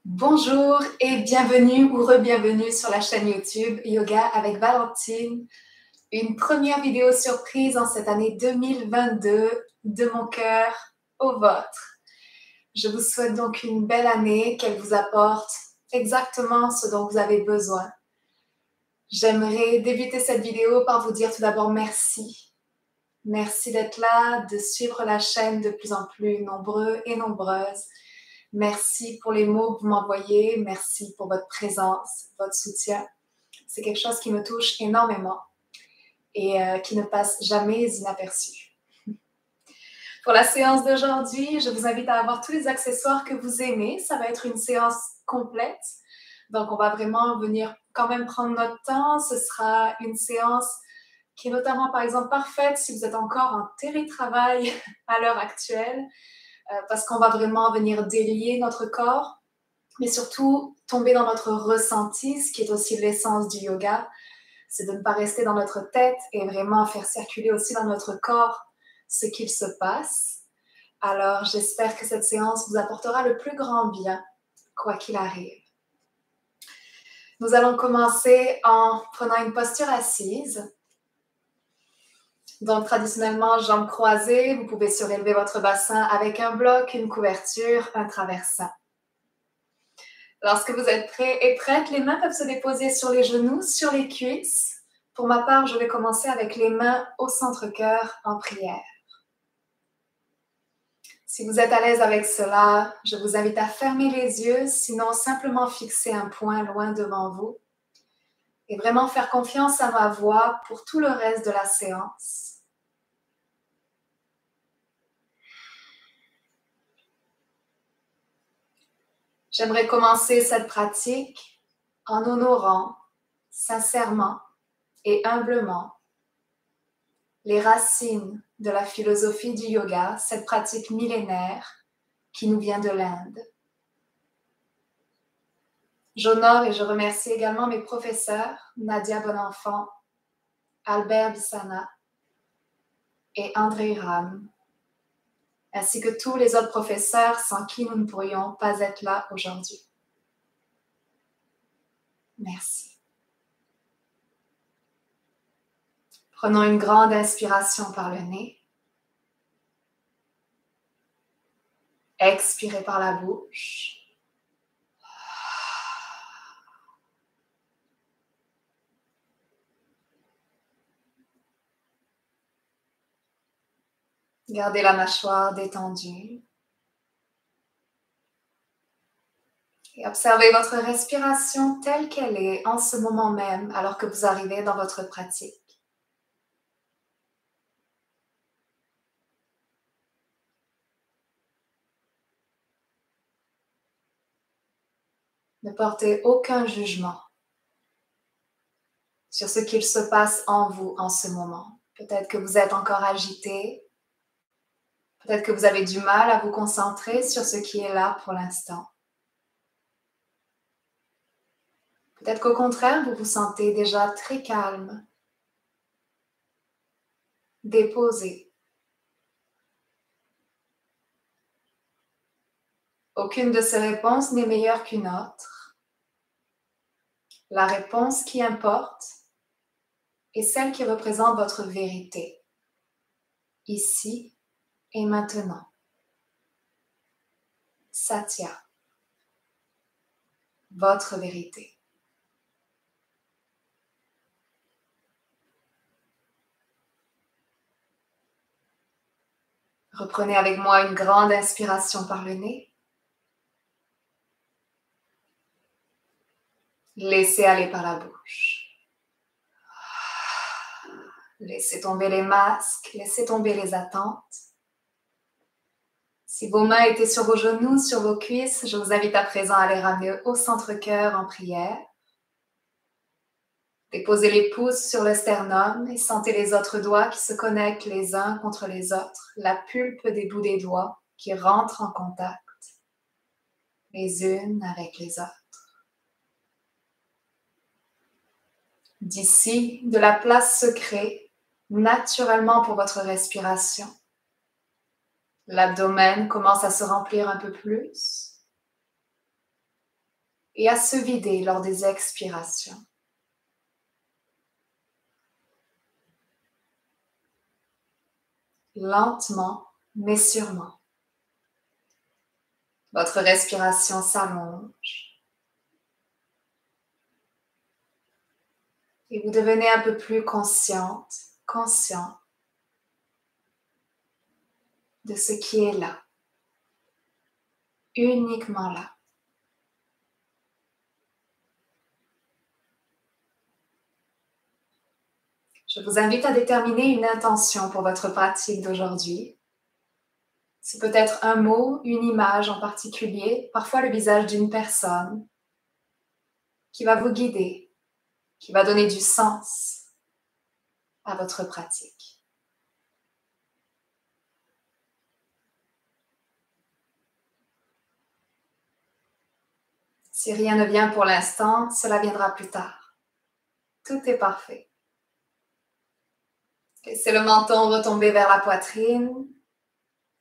Bonjour et bienvenue ou re-bienvenue sur la chaîne YouTube Yoga avec Valentine. Une première vidéo surprise en cette année 2022 de mon cœur au vôtre. Je vous souhaite donc une belle année, qu'elle vous apporte exactement ce dont vous avez besoin. J'aimerais débuter cette vidéo par vous dire tout d'abord merci. Merci d'être là, de suivre la chaîne de plus en plus nombreux et nombreuses. Merci pour les mots que vous m'envoyez. Merci pour votre présence, votre soutien. C'est quelque chose qui me touche énormément et qui ne passe jamais inaperçu. Pour la séance d'aujourd'hui, je vous invite à avoir tous les accessoires que vous aimez. Ça va être une séance complète. Donc, on va vraiment venir quand même prendre notre temps. Ce sera une séance qui est notamment, par exemple, parfaite si vous êtes encore en télétravail à l'heure actuelle. Parce qu'on va vraiment venir délier notre corps, mais surtout tomber dans notre ressenti, ce qui est aussi l'essence du yoga, c'est de ne pas rester dans notre tête et vraiment faire circuler aussi dans notre corps ce qu'il se passe. Alors, j'espère que cette séance vous apportera le plus grand bien, quoi qu'il arrive. Nous allons commencer en prenant une posture assise. Donc, traditionnellement, jambes croisées, vous pouvez surélever votre bassin avec un bloc, une couverture, un traversin. Lorsque vous êtes prêts et prêtes, les mains peuvent se déposer sur les genoux, sur les cuisses. Pour ma part, je vais commencer avec les mains au centre-cœur en prière. Si vous êtes à l'aise avec cela, je vous invite à fermer les yeux, sinon simplement fixer un point loin devant vous et vraiment faire confiance à ma voix pour tout le reste de la séance. J'aimerais commencer cette pratique en honorant sincèrement et humblement les racines de la philosophie du yoga, cette pratique millénaire qui nous vient de l'Inde. J'honore et je remercie également mes professeurs, Nadia Bonenfant, Albert Bissana et André Ram, ainsi que tous les autres professeurs sans qui nous ne pourrions pas être là aujourd'hui. Merci. Prenons une grande inspiration par le nez. Expirez par la bouche. Gardez la mâchoire détendue. Et observez votre respiration telle qu'elle est en ce moment même, alors que vous arrivez dans votre pratique. Ne portez aucun jugement sur ce qu'il se passe en vous en ce moment. Peut-être que vous êtes encore agité. Peut-être que vous avez du mal à vous concentrer sur ce qui est là pour l'instant. Peut-être qu'au contraire, vous vous sentez déjà très calme, déposé. Aucune de ces réponses n'est meilleure qu'une autre. La réponse qui importe est celle qui représente votre vérité, ici et maintenant. Satya, votre vérité. Reprenez avec moi une grande inspiration par le nez. Laissez aller par la bouche. Laissez tomber les masques, laissez tomber les attentes. Si vos mains étaient sur vos genoux, sur vos cuisses, je vous invite à présent à les ramener au centre-cœur en prière. Déposez les pouces sur le sternum et sentez les autres doigts qui se connectent les uns contre les autres, la pulpe des bouts des doigts qui rentrent en contact les unes avec les autres. D'ici, de la place se crée naturellement pour votre respiration. L'abdomen commence à se remplir un peu plus. et à se vider lors des expirations. Lentement, mais sûrement. Votre respiration s'allonge. Et vous devenez un peu plus consciente, conscient de ce qui est là. Uniquement là. Je vous invite à déterminer une intention pour votre pratique d'aujourd'hui. C'est peut-être un mot, une image en particulier, parfois le visage d'une personne qui va vous guider, qui va donner du sens à votre pratique. Si rien ne vient pour l'instant, cela viendra plus tard. Tout est parfait. Laissez le menton retomber vers la poitrine,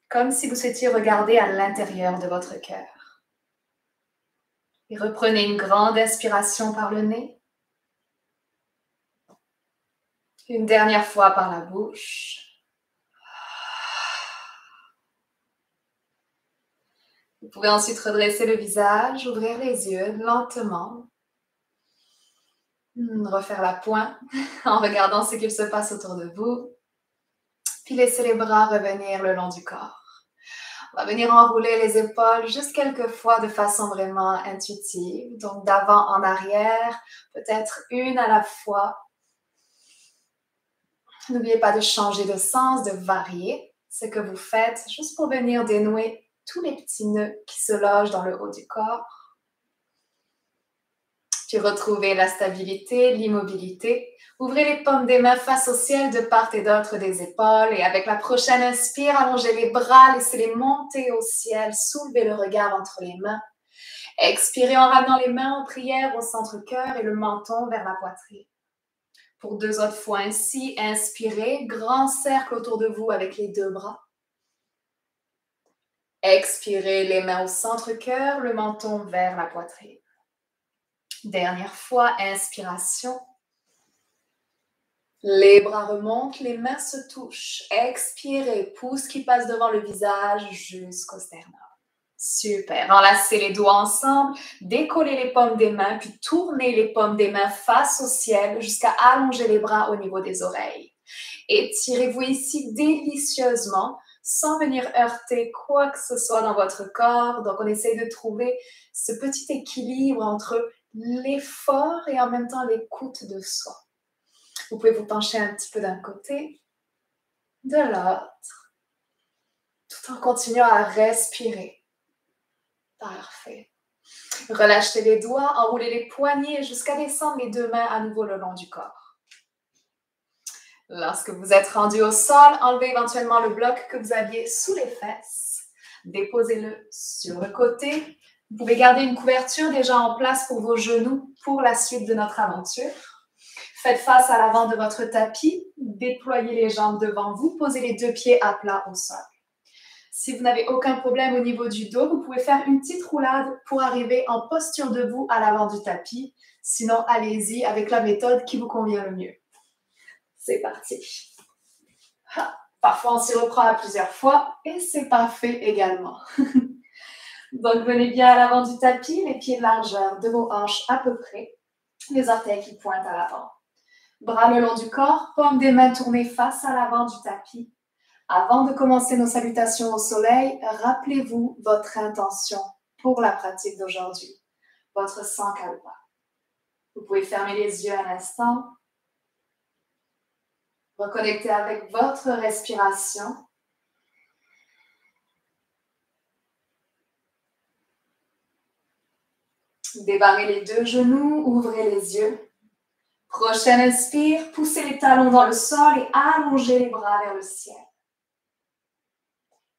comme si vous souhaitiez regarder à l'intérieur de votre cœur. Et reprenez une grande inspiration par le nez. Une dernière fois par la bouche. Vous pouvez ensuite redresser le visage, ouvrir les yeux lentement. Refaire la pointe en regardant ce qu'il se passe autour de vous. Puis laissez les bras revenir le long du corps. On va venir enrouler les épaules juste quelques fois de façon vraiment intuitive. Donc d'avant en arrière, peut-être une à la fois. N'oubliez pas de changer de sens, de varier ce que vous faites, juste pour venir dénouer tous les petits nœuds qui se logent dans le haut du corps. Puis retrouvez la stabilité, l'immobilité. Ouvrez les paumes des mains face au ciel de part et d'autre des épaules. Et avec la prochaine inspire, allongez les bras, laissez-les monter au ciel. Soulevez le regard entre les mains. Expirez en ramenant les mains en prière au centre-cœur et le menton vers la poitrine. Pour 2 autres fois ainsi, inspirez, grand cercle autour de vous avec les 2 bras. Expirez, les mains au centre-cœur, le menton vers la poitrine. Dernière fois, inspiration. Les bras remontent, les mains se touchent. Expirez, pouce qui passe devant le visage jusqu'au sternum. Super. Enlacez les doigts ensemble, décollez les paumes des mains, puis tournez les paumes des mains face au ciel jusqu'à allonger les bras au niveau des oreilles. Étirez-vous ici délicieusement sans venir heurter quoi que ce soit dans votre corps. Donc, on essaye de trouver ce petit équilibre entre l'effort et en même temps l'écoute de soi. Vous pouvez vous pencher un petit peu d'un côté, de l'autre, tout en continuant à respirer. Parfait. Relâchez les doigts, enroulez les poignets jusqu'à descendre les 2 mains à nouveau le long du corps. Lorsque vous êtes rendu au sol, enlevez éventuellement le bloc que vous aviez sous les fesses. Déposez-le sur le côté. Vous pouvez garder une couverture déjà en place pour vos genoux pour la suite de notre aventure. Faites face à l'avant de votre tapis. Déployez les jambes devant vous. Posez les 2 pieds à plat au sol. Si vous n'avez aucun problème au niveau du dos, vous pouvez faire une petite roulade pour arriver en posture debout à l'avant du tapis. Sinon, allez-y avec la méthode qui vous convient le mieux. C'est parti. Parfois, on s'y reprend à plusieurs fois et c'est parfait également. Donc, venez bien à l'avant du tapis, les pieds de largeur de vos hanches à peu près, les orteils qui pointent à l'avant. Bras le long du corps, paumes des mains tournées face à l'avant du tapis. Avant de commencer nos salutations au soleil, rappelez-vous votre intention pour la pratique d'aujourd'hui, votre sankalpa. Vous pouvez fermer les yeux un instant, reconnecter avec votre respiration. Débarrez les 2 genoux, ouvrez les yeux. Prochaine inspire, poussez les talons dans le sol et allongez les bras vers le ciel.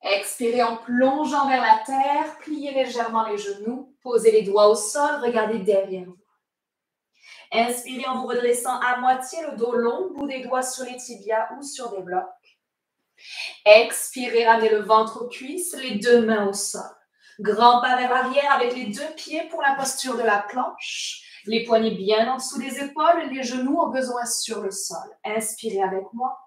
Expirez en plongeant vers la terre, pliez légèrement les genoux, posez les doigts au sol, regardez derrière vous. Inspirez en vous redressant à moitié, le dos long, bout des doigts sur les tibias ou sur des blocs. Expirez, ramenez le ventre aux cuisses, les 2 mains au sol. Grand pas vers l'arrière avec les deux pieds pour la posture de la planche. Les poignets bien en dessous des épaules, les genoux au besoin sur le sol. Inspirez avec moi.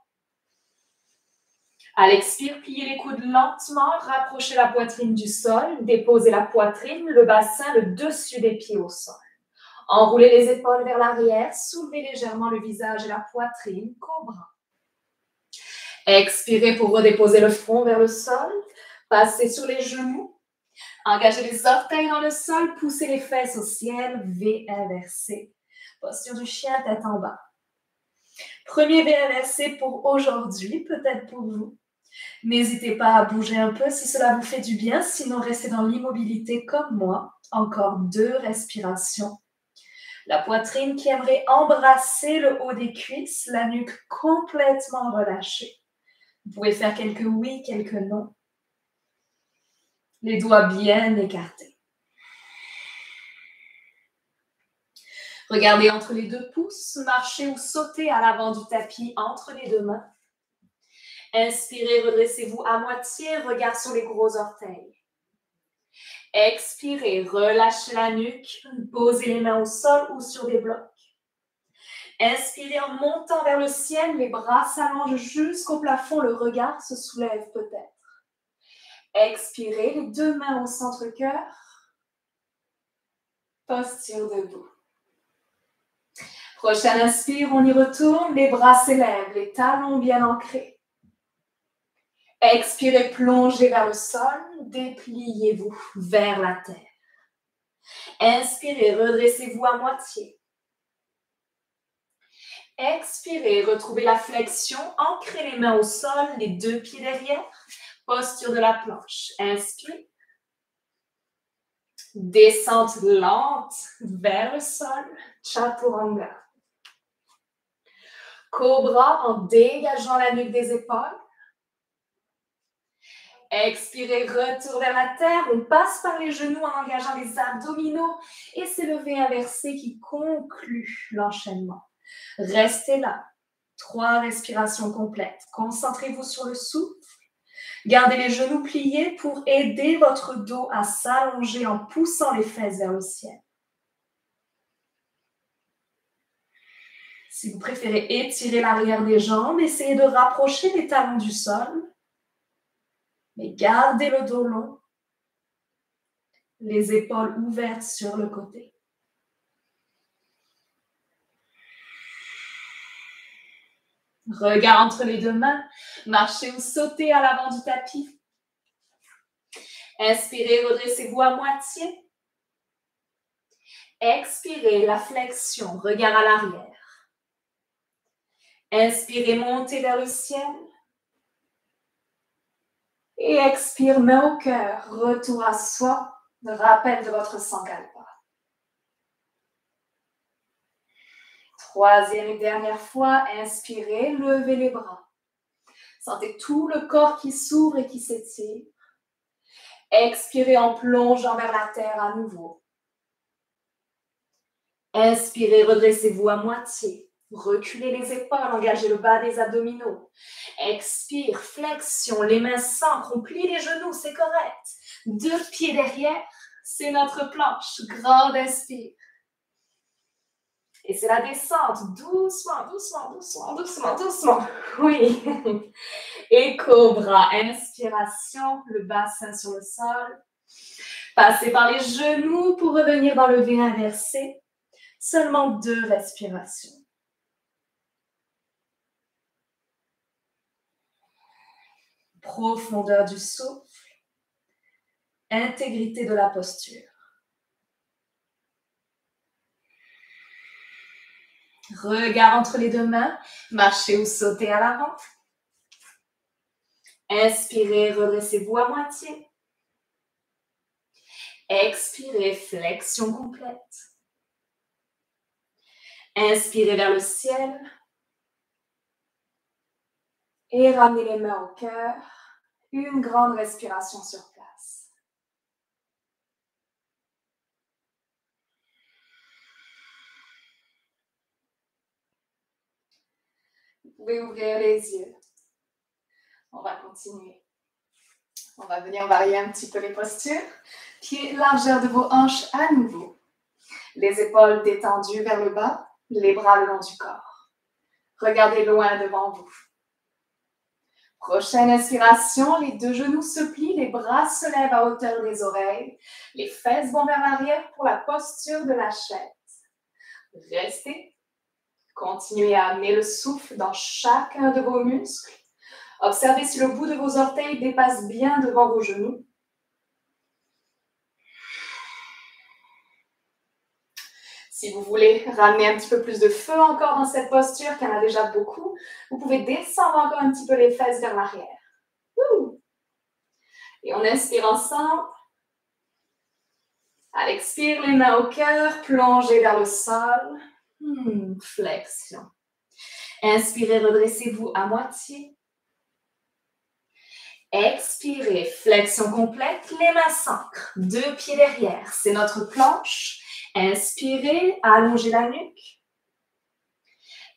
À l'expire, pliez les coudes lentement, rapprochez la poitrine du sol, déposez la poitrine, le bassin, le dessus des pieds au sol. Enroulez les épaules vers l'arrière, soulevez légèrement le visage et la poitrine, cobra. Expirez pour redéposer le front vers le sol, passez sur les genoux. Engagez les orteils dans le sol, poussez les fesses au ciel, V inversé. Posture du chien, tête en bas. Premier V inversé pour aujourd'hui, peut-être pour vous. N'hésitez pas à bouger un peu si cela vous fait du bien, sinon restez dans l'immobilité comme moi. Encore 2 respirations. La poitrine qui aimerait embrasser le haut des cuisses, la nuque complètement relâchée. Vous pouvez faire quelques oui, quelques non. Les doigts bien écartés. Regardez entre les 2 pouces, marchez ou sautez à l'avant du tapis entre les 2 mains. Inspirez, redressez-vous à moitié, regard sur les gros orteils. Expirez, relâchez la nuque, posez les mains au sol ou sur des blocs. Inspirez en montant vers le ciel, les bras s'allongent jusqu'au plafond, le regard se soulève peut-être. Expirez, les 2 mains au centre-cœur. Posture debout. Prochaine inspire, on y retourne, les bras s'élèvent, les talons bien ancrés. Expirez, plongez vers le sol, dépliez-vous vers la terre. Inspirez, redressez-vous à moitié. Expirez, retrouvez la flexion, ancrez les mains au sol, les 2 pieds derrière, posture de la planche. Inspire. Descente lente vers le sol, chaturanga. Cobra en dégageant la nuque des épaules. Expirez, retour vers la terre. On passe par les genoux en engageant les abdominaux. Et c'est le V inversé qui conclut l'enchaînement. Restez là. 3 respirations complètes. Concentrez-vous sur le souffle. Gardez les genoux pliés pour aider votre dos à s'allonger en poussant les fesses vers le ciel. Si vous préférez étirer l'arrière des jambes, essayez de rapprocher les talons du sol. Mais gardez le dos long, les épaules ouvertes sur le côté. Regard entre les 2 mains, marchez ou sautez à l'avant du tapis. Inspirez, redressez-vous à moitié. Expirez, la flexion, regard à l'arrière. Inspirez, montez vers le ciel. Et expire, main au cœur, retour à soi, rappel de votre sankalpa. 3e et dernière fois, inspirez, levez les bras. Sentez tout le corps qui s'ouvre et qui s'étire. Expirez en plongeant vers la terre à nouveau. Inspirez, redressez-vous à moitié. Reculez les épaules, engagez le bas des abdominaux. Expire, flexion, les mains s'ancrent, on plie les genoux, c'est correct. 2 pieds derrière, c'est notre planche. Grande inspire. Et c'est la descente, doucement, doucement, doucement, doucement, doucement. Oui. Et cobra, inspiration, le bassin sur le sol. Passez par les genoux pour revenir dans le V inversé. Seulement 2 respirations. Profondeur du souffle. Intégrité de la posture. Regard entre les 2 mains, marchez ou sautez à l'avant. Inspirez, redressez-vous à moitié. Expirez, flexion complète. Inspirez vers le ciel. Et ramenez les mains au cœur. Une grande respiration sur place. Vous pouvez ouvrir les yeux. On va continuer. On va venir varier un petit peu les postures. Pieds, largeur de vos hanches à nouveau. Les épaules détendues vers le bas, les bras le long du corps. Regardez loin devant vous. Prochaine inspiration, les deux genoux se plient, les bras se lèvent à hauteur des oreilles. Les fesses vont vers l'arrière pour la posture de la chaise. Restez. Continuez à amener le souffle dans chacun de vos muscles. Observez si le bout de vos orteils dépasse bien devant vos genoux. Si vous voulez ramener un petit peu plus de feu encore dans cette posture, qu'il y en a déjà beaucoup, vous pouvez descendre encore un petit peu les fesses vers l'arrière. Et on inspire ensemble. À l'expire, les mains au cœur, plongez vers le sol. Flexion. Inspirez, redressez-vous à moitié. Expirez, flexion complète, les mains s'ancrent, deux pieds derrière, c'est notre planche. Inspirez, allongez la nuque.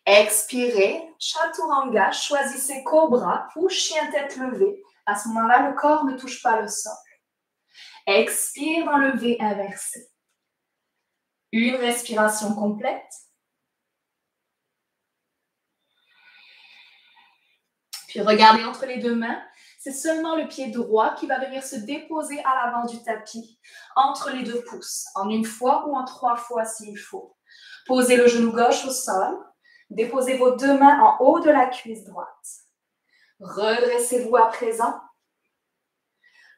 Expirez, chaturanga, choisissez cobra ou chien tête levée. À ce moment-là, le corps ne touche pas le sol. Expire dans le V inversé. Une respiration complète. Puis regardez entre les deux mains. C'est seulement le pied droit qui va venir se déposer à l'avant du tapis, entre les deux pouces, en une fois ou en 3 fois s'il faut. Posez le genou gauche au sol. Déposez vos deux mains en haut de la cuisse droite. Redressez-vous à présent.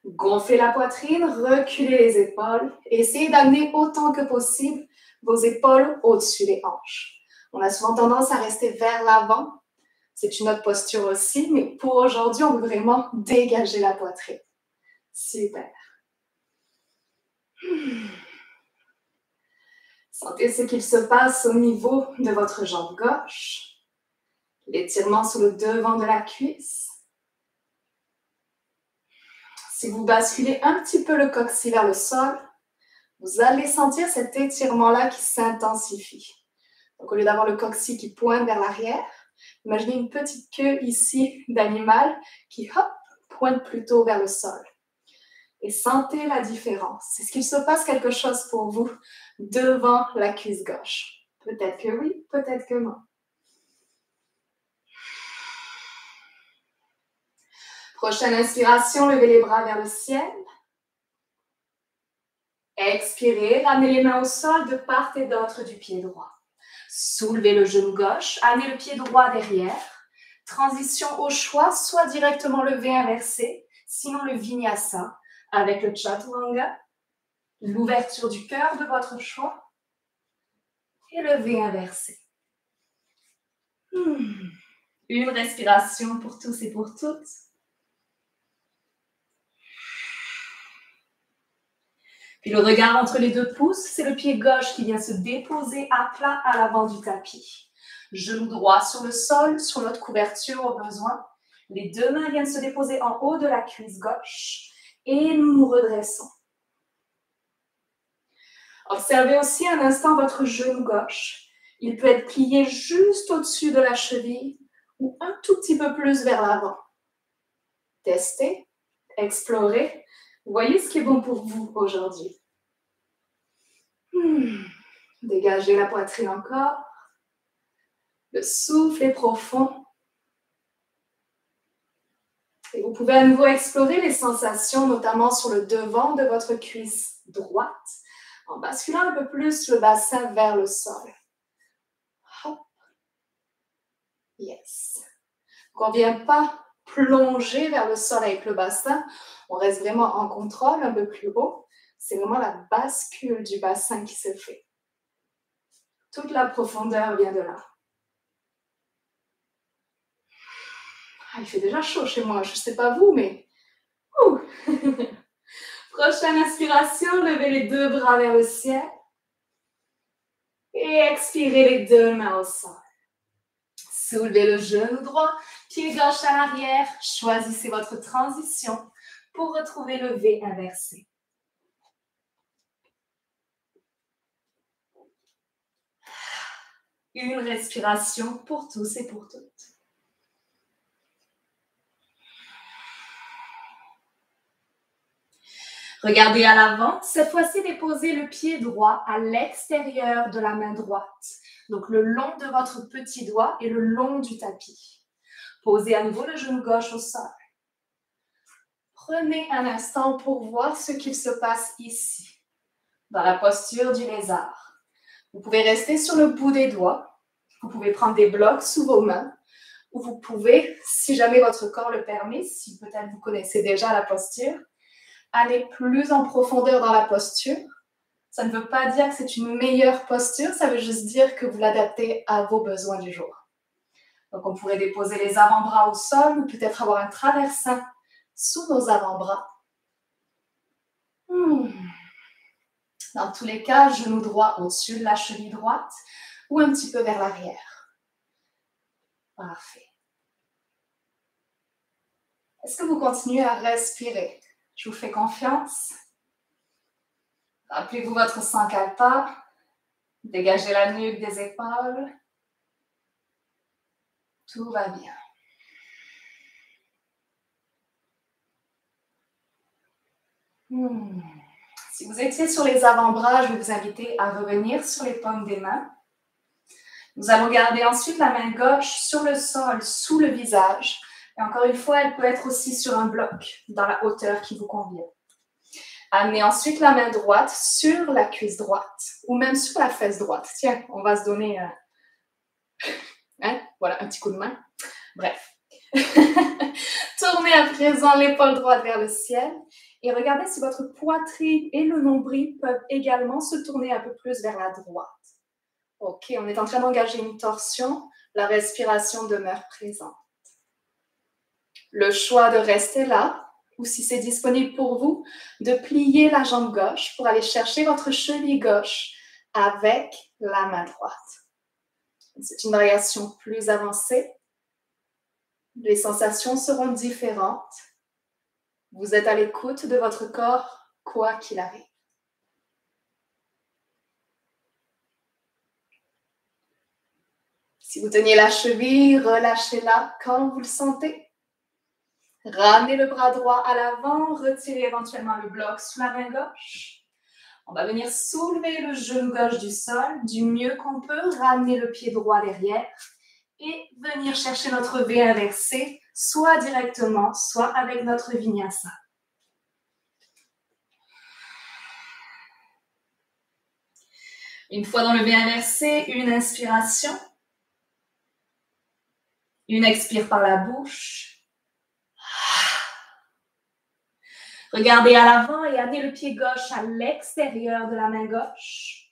Gonflez la poitrine, reculez les épaules. Essayez d'amener autant que possible vos épaules au-dessus des hanches. On a souvent tendance à rester vers l'avant. C'est une autre posture aussi, mais pour aujourd'hui, on veut vraiment dégager la poitrine. Super. Sentez ce qu'il se passe au niveau de votre jambe gauche. L'étirement sur le devant de la cuisse. Si vous basculez un petit peu le coccyx vers le sol, vous allez sentir cet étirement-là qui s'intensifie. Donc, au lieu d'avoir le coccyx qui pointe vers l'arrière, imaginez une petite queue ici d'animal qui, hop, pointe plutôt vers le sol. Et sentez la différence. Est-ce qu'il se passe quelque chose pour vous devant la cuisse gauche? Peut-être que oui, peut-être que non. Prochaine inspiration, levez les bras vers le ciel. Expirez, ramenez les mains au sol de part et d'autre du pied droit. Soulevez le genou gauche, amenez le pied droit derrière. Transition au choix, soit directement le V inversé, sinon le Vinyasa, avec le Chaturanga, l'ouverture du cœur de votre choix, et le V inversé. Une respiration pour tous et pour toutes. Puis le regard entre les deux pouces, c'est le pied gauche qui vient se déposer à plat à l'avant du tapis. Genou droit sur le sol, sur notre couverture au besoin. Les deux mains viennent se déposer en haut de la cuisse gauche et nous nous redressons. Observez aussi un instant votre genou gauche. Il peut être plié juste au-dessus de la cheville ou un tout petit peu plus vers l'avant. Testez, explorez. Voyez ce qui est bon pour vous aujourd'hui. Dégagez la poitrine encore. Le souffle est profond. Et vous pouvez à nouveau explorer les sensations, notamment sur le devant de votre cuisse droite, en basculant un peu plus le bassin vers le sol. Hop. Yes. Donc on ne vient pas plonger vers le sol avec le bassin. On reste vraiment en contrôle, un peu plus haut. C'est vraiment la bascule du bassin qui se fait. Toute la profondeur vient de là. Il fait déjà chaud chez moi, je ne sais pas vous, mais... Prochaine inspiration, levez les deux bras vers le ciel. Et expirez les deux mains au sol. Soulevez le genou droit, pied gauche à l'arrière. Choisissez votre transition pour retrouver le V inversé. Une respiration pour tous et pour toutes. Regardez à l'avant. Cette fois-ci, déposez le pied droit à l'extérieur de la main droite. Donc, le long de votre petit doigt et le long du tapis. Posez à nouveau le genou gauche au sol. Prenez un instant pour voir ce qu'il se passe ici, dans la posture du lézard. Vous pouvez rester sur le bout des doigts. Vous pouvez prendre des blocs sous vos mains. Ou vous pouvez, si jamais votre corps le permet, si peut-être vous connaissez déjà la posture, aller plus en profondeur dans la posture. Ça ne veut pas dire que c'est une meilleure posture, ça veut juste dire que vous l'adaptez à vos besoins du jour. Donc, on pourrait déposer les avant-bras au sol ou peut-être avoir un traversin sous nos avant-bras. Dans tous les cas, genou droit au-dessus de la cheville droite ou un petit peu vers l'arrière. Parfait. Est-ce que vous continuez à respirer? Je vous fais confiance. Rappelez-vous votre sankalpa. Dégagez la nuque des épaules. Tout va bien. Si vous étiez sur les avant-bras, je vais vous inviter à revenir sur les paumes des mains. Nous allons garder ensuite la main gauche sur le sol, sous le visage. Et encore une fois, elle peut être aussi sur un bloc, dans la hauteur qui vous convient. Amenez ensuite la main droite sur la cuisse droite, ou même sur la fesse droite. Tiens, on va se donner voilà, un petit coup de main. Bref. Tournez à présent l'épaule droite vers le ciel et regardez si votre poitrine et le nombril peuvent également se tourner un peu plus vers la droite. Ok, on est en train d'engager une torsion. La respiration demeure présente. Le choix de rester là, ou si c'est disponible pour vous, de plier la jambe gauche pour aller chercher votre cheville gauche avec la main droite. C'est une variation plus avancée. Les sensations seront différentes. Vous êtes à l'écoute de votre corps, quoi qu'il arrive. Si vous teniez la cheville, relâchez-la quand vous le sentez. Ramenez le bras droit à l'avant, retirez éventuellement le bloc sous la main gauche. On va venir soulever le genou gauche du sol du mieux qu'on peut, ramener le pied droit derrière et venir chercher notre V inversé, soit directement, soit avec notre vinyasa. Une fois dans le V inversé, une inspiration. Une expire par la bouche. Regardez à l'avant et amenez le pied gauche à l'extérieur de la main gauche.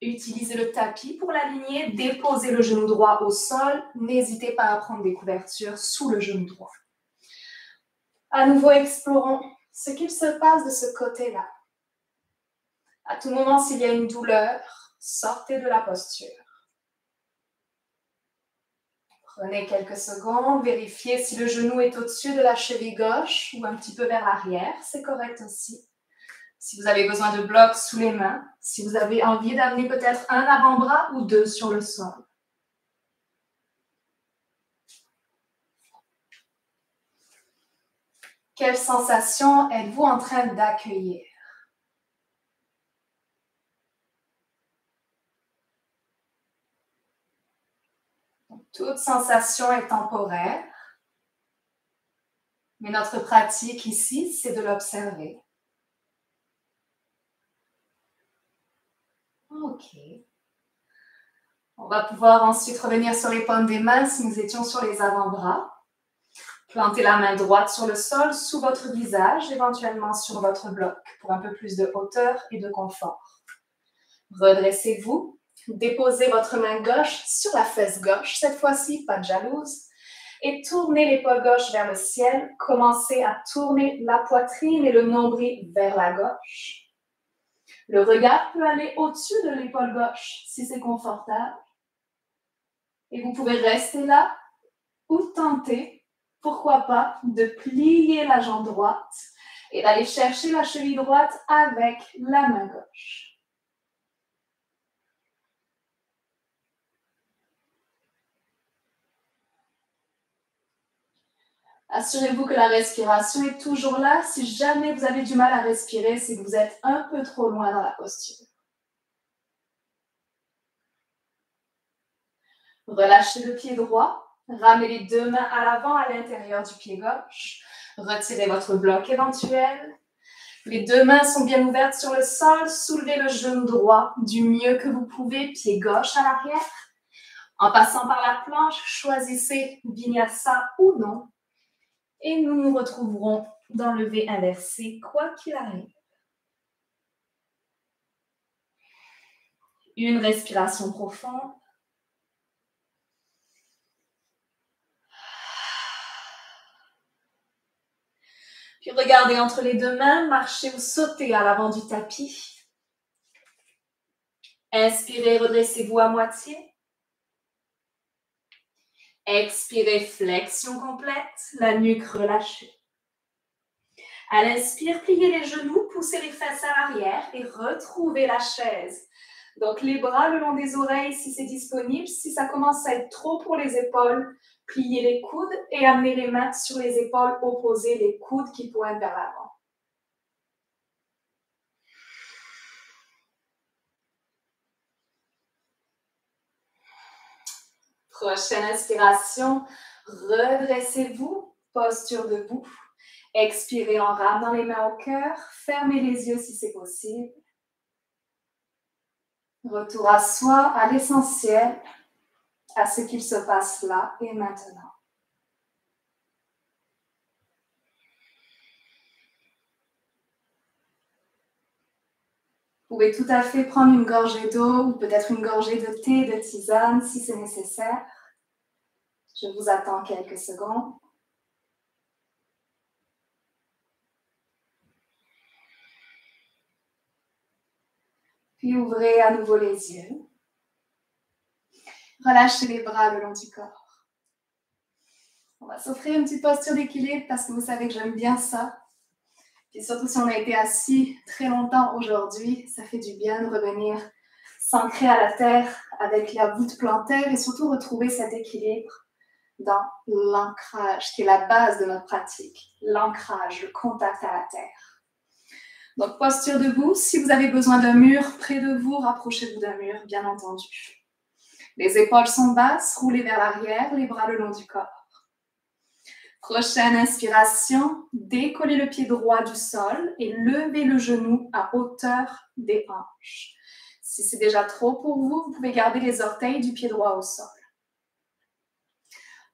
Utilisez le tapis pour l'aligner. Déposez le genou droit au sol. N'hésitez pas à prendre des couvertures sous le genou droit. À nouveau, explorons ce qu'il se passe de ce côté-là. À tout moment, s'il y a une douleur, sortez de la posture. Prenez quelques secondes, vérifiez si le genou est au-dessus de la cheville gauche ou un petit peu vers l'arrière, c'est correct aussi. Si vous avez besoin de blocs sous les mains, si vous avez envie d'amener peut-être un avant-bras ou deux sur le sol. Quelle sensation êtes-vous en train d'accueillir? Toute sensation est temporaire, mais notre pratique ici, c'est de l'observer. Ok. On va pouvoir ensuite revenir sur les paumes des mains si nous étions sur les avant-bras. Plantez la main droite sur le sol, sous votre visage, éventuellement sur votre bloc, pour un peu plus de hauteur et de confort. Redressez-vous. Déposez votre main gauche sur la fesse gauche, cette fois-ci, pas de jalouse. Et tournez l'épaule gauche vers le ciel. Commencez à tourner la poitrine et le nombril vers la gauche. Le regard peut aller au-dessus de l'épaule gauche, si c'est confortable. Et vous pouvez rester là ou tenter, pourquoi pas, de plier la jambe droite et d'aller chercher la cheville droite avec la main gauche. Assurez-vous que la respiration est toujours là. Si jamais vous avez du mal à respirer, c'est que vous êtes un peu trop loin dans la posture. Relâchez le pied droit. Ramenez les deux mains à l'avant, à l'intérieur du pied gauche. Retirez votre bloc éventuel. Les deux mains sont bien ouvertes sur le sol. Soulevez le genou droit du mieux que vous pouvez. Pied gauche à l'arrière. En passant par la planche, choisissez Vinyasa ou non. Et nous nous retrouverons dans le V inversé, quoi qu'il arrive. Une respiration profonde. Puis regardez entre les deux mains, marchez ou sautez à l'avant du tapis. Inspirez, redressez-vous à moitié. Expirez, flexion complète, la nuque relâchée. À l'inspire, pliez les genoux, poussez les fesses à l'arrière et retrouvez la chaise. Donc les bras le long des oreilles si c'est disponible. Si ça commence à être trop pour les épaules, pliez les coudes et amenez les mains sur les épaules opposées, les coudes qui pointent vers l'avant. Prochaine inspiration, redressez-vous, posture debout. Expirez en ramenant les mains au cœur, fermez les yeux si c'est possible. Retour à soi, à l'essentiel, à ce qu'il se passe là et maintenant. Vous pouvez tout à fait prendre une gorgée d'eau ou peut-être une gorgée de thé, de tisane si c'est nécessaire. Je vous attends quelques secondes. Puis ouvrez à nouveau les yeux. Relâchez les bras le long du corps. On va s'offrir une petite posture d'équilibre parce que vous savez que j'aime bien ça. Et surtout si on a été assis très longtemps aujourd'hui, ça fait du bien de revenir s'ancrer à la terre avec la voûte plantaire et surtout retrouver cet équilibre dans l'ancrage qui est la base de notre pratique. L'ancrage, le contact à la terre. Donc posture debout. Si vous avez besoin d'un mur près de vous, rapprochez-vous d'un mur, bien entendu. Les épaules sont basses, roulez vers l'arrière, les bras le long du corps. Prochaine inspiration, décollez le pied droit du sol et levez le genou à hauteur des hanches. Si c'est déjà trop pour vous, vous pouvez garder les orteils du pied droit au sol.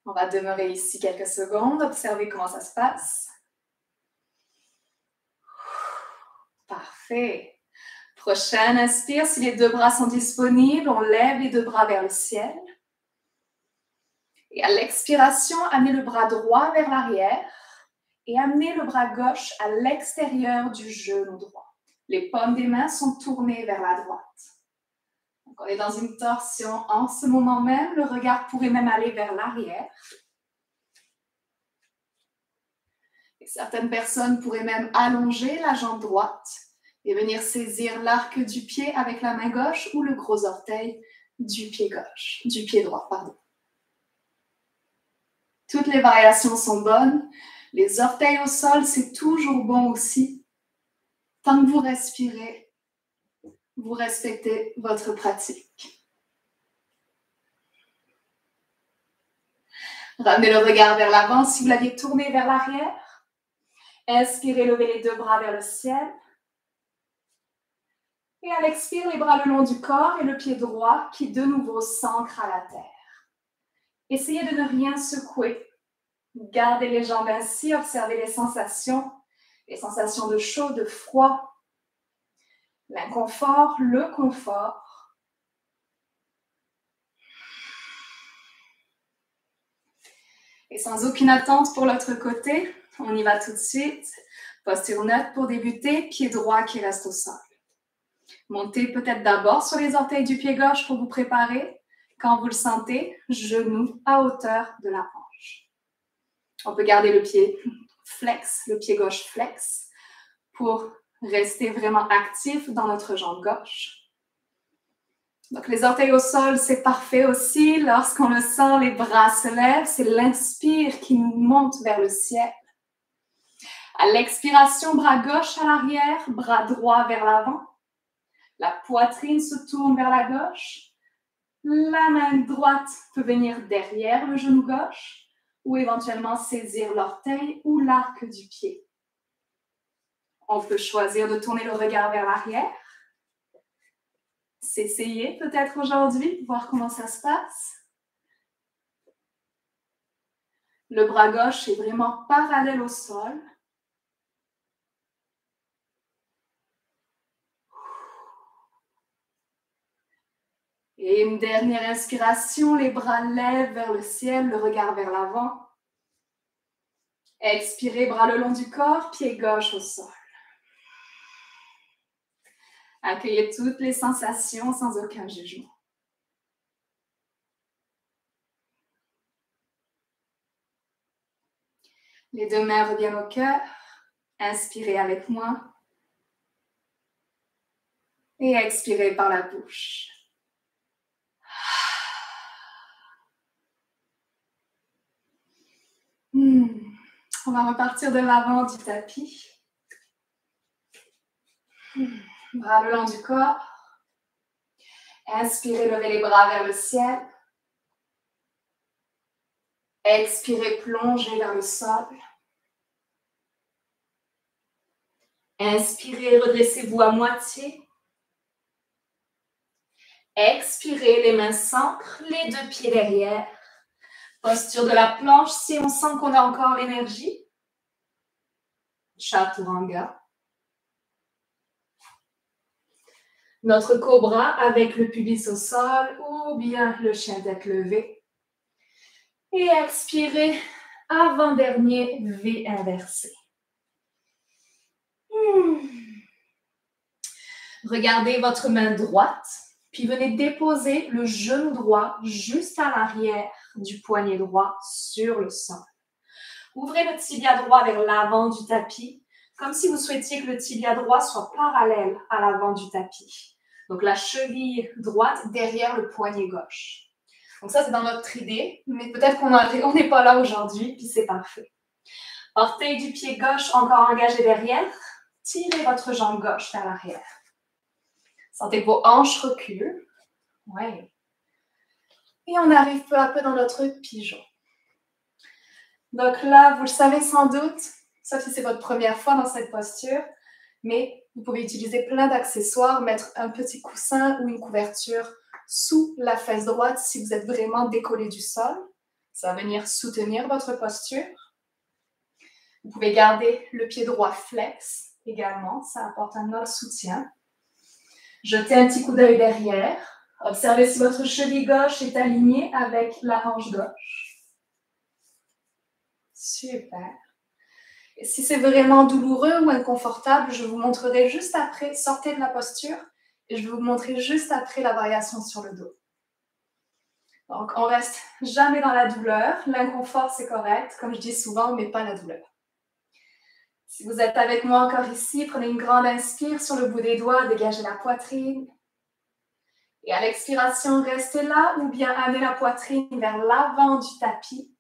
On va demeurer ici quelques secondes, observer comment ça se passe. Parfait. Prochaine inspire, si les deux bras sont disponibles, on lève les deux bras vers le ciel. Et à l'expiration, amenez le bras droit vers l'arrière et amenez le bras gauche à l'extérieur du genou droit. Les paumes des mains sont tournées vers la droite. Donc on est dans une torsion en ce moment même. Le regard pourrait même aller vers l'arrière. Et certaines personnes pourraient même allonger la jambe droite et venir saisir l'arc du pied avec la main gauche ou le gros orteil du pied gauche, du pied droit, pardon. Toutes les variations sont bonnes. Les orteils au sol, c'est toujours bon aussi. Tant que vous respirez, vous respectez votre pratique. Ramenez le regard vers l'avant si vous l'aviez tourné vers l'arrière. Inspirez, levez les deux bras vers le ciel. Et à l'expire, les bras le long du corps et le pied droit qui de nouveau s'ancre à la terre. Essayez de ne rien secouer. Gardez les jambes ainsi, observez les sensations de chaud, de froid, l'inconfort, le confort. Et sans aucune attente pour l'autre côté, on y va tout de suite. Posture neutre pour débuter, pied droit qui reste au sol. Montez peut-être d'abord sur les orteils du pied gauche pour vous préparer. Quand vous le sentez, genou à hauteur de la hanche. On peut garder le pied flex, le pied gauche flex, pour rester vraiment actif dans notre jambe gauche. Donc, les orteils au sol, c'est parfait aussi. Lorsqu'on le sent, les bras se lèvent. C'est l'inspire qui nous monte vers le ciel. À l'expiration, bras gauche à l'arrière, bras droit vers l'avant. La poitrine se tourne vers la gauche. La main droite peut venir derrière le genou gauche ou éventuellement saisir l'orteil ou l'arc du pied. On peut choisir de tourner le regard vers l'arrière. S'essayer peut-être aujourd'hui, voir comment ça se passe. Le bras gauche est vraiment parallèle au sol. Et une dernière inspiration, les bras lèvent vers le ciel, le regard vers l'avant. Expirez, bras le long du corps, pied gauche au sol. Accueillez toutes les sensations sans aucun jugement. Les deux mains reviennent au cœur. Inspirez avec moi. Et expirez par la bouche. On va repartir de l'avant du tapis. Bras le long du corps. Inspirez, levez les bras vers le ciel. Expirez, plongez vers le sol. Inspirez, redressez-vous à moitié. Expirez, les mains s'ancrent, les deux pieds derrière. Posture de la planche si on sent qu'on a encore l'énergie. Chaturanga. Notre cobra avec le pubis au sol ou bien le chien tête levée. Et expirez, avant-dernier V inversé. Regardez votre main droite, puis venez déposer le genou droit juste à l'arrière du poignet droit sur le sol. Ouvrez le tibia droit vers l'avant du tapis, comme si vous souhaitiez que le tibia droit soit parallèle à l'avant du tapis. Donc la cheville droite derrière le poignet gauche. Donc ça, c'est dans notre idée, mais peut-être qu'on n'est pas là aujourd'hui, puis c'est parfait. Orteil du pied gauche encore engagé derrière. Tirez votre jambe gauche vers l'arrière. Sentez que vos hanches reculent. Ouais. Et on arrive peu à peu dans notre pigeon. Donc là, vous le savez sans doute, sauf si c'est votre première fois dans cette posture, mais vous pouvez utiliser plein d'accessoires, mettre un petit coussin ou une couverture sous la fesse droite si vous êtes vraiment décollé du sol. Ça va venir soutenir votre posture. Vous pouvez garder le pied droit flex également, ça apporte un autre soutien. Jetez un petit coup d'œil derrière. Observez si votre cheville gauche est alignée avec la hanche gauche. Super. Et si c'est vraiment douloureux ou inconfortable, je vous montrerai juste après, sortez de la posture, et je vais vous montrer juste après la variation sur le dos. Donc, on reste jamais dans la douleur. L'inconfort, c'est correct, comme je dis souvent, mais pas la douleur. Si vous êtes avec moi encore ici, prenez une grande inspire sur le bout des doigts, dégagez la poitrine. Et à l'expiration, restez là ou bien amenez la poitrine vers l'avant du tapis.